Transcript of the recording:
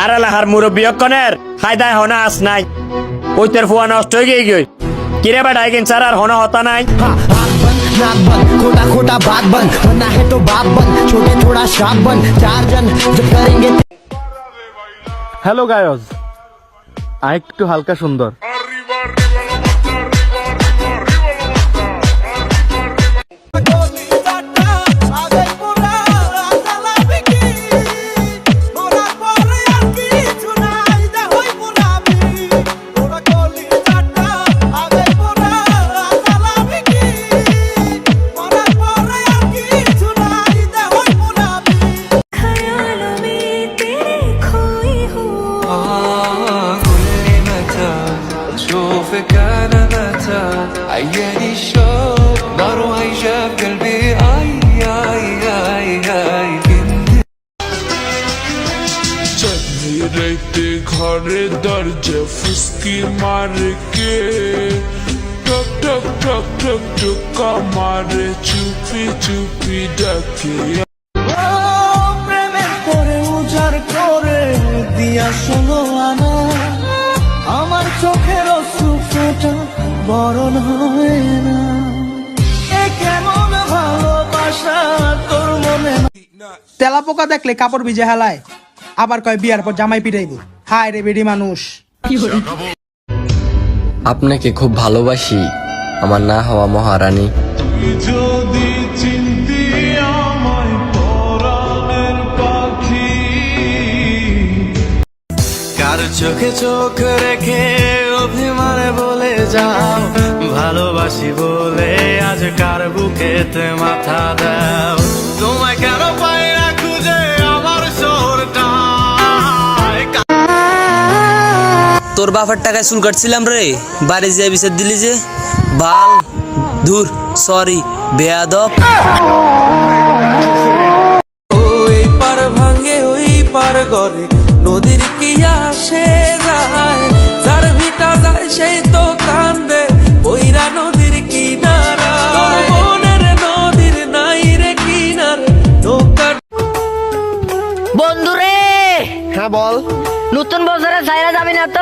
আর এলাকার মুরব্বী অক্ষণের খাইদায় হনা আস নাই ওই তোর ফুয়া নষ্ট হয়ে গিয়ে গই কিরে বেটাই কিনছার আর হনা হতা নাই नाक बंद खोटा खोटा बात बंद बनना है तो बाप बंद छोटे थोड़ा शाप बंद चार जन जो करेंगे। হ্যালো গায়জ একটু হালকা সুন্দর شوفك انا متى عياني الشوق نار وهيجا بقلبي اي اي اي اي রাইতে ঘরে দরজা ফুসকি মারে কে টক টক টক টক টক মারে চুপি চুপি ডাকে প্রেমের করে উজাড় করে দিয়া শোনো আনা আমার চোখের অশ্রু ফোঁটা বরণ হয় না এ কেমন ভালোবাসা তোর মনে। তেলা পোকা দেখলে কাপড় ভিজে হেলায় আবার কয় বিয়ার পর জামাই পিটাইব। হায় রে বেডি মানুষ। আপনাকে খুব ভালোবাসি আমার না হওয়া মহারানী। যদি চিনতি আমায় পরাণের পাখি কার চোখে চোখ রেখে অভিমানে বলে যাও ভালোবাসি বলে আজ কার বুকেতে মাথা দাও তোমায় কেন পাই না খুঁজে আমার শহরটা। তোর বাপের টাকায় চুল কাটছিলাম রে বাড়ি যে বিচার দিলি যে বাল ধুর সরি বেয়াদব। ওই পার ভাঙে ওই পার গড়ে নদীর কি আসে যায় যার ভিটা যায় সেই তো কান্দে ওইরা নদীর কিনারা মনের নদীর নাই রে কিনারে নৌকা। বন্ধুরে, হ্যাঁ বল, নতুন বছরে যাইরা যাবি না তো?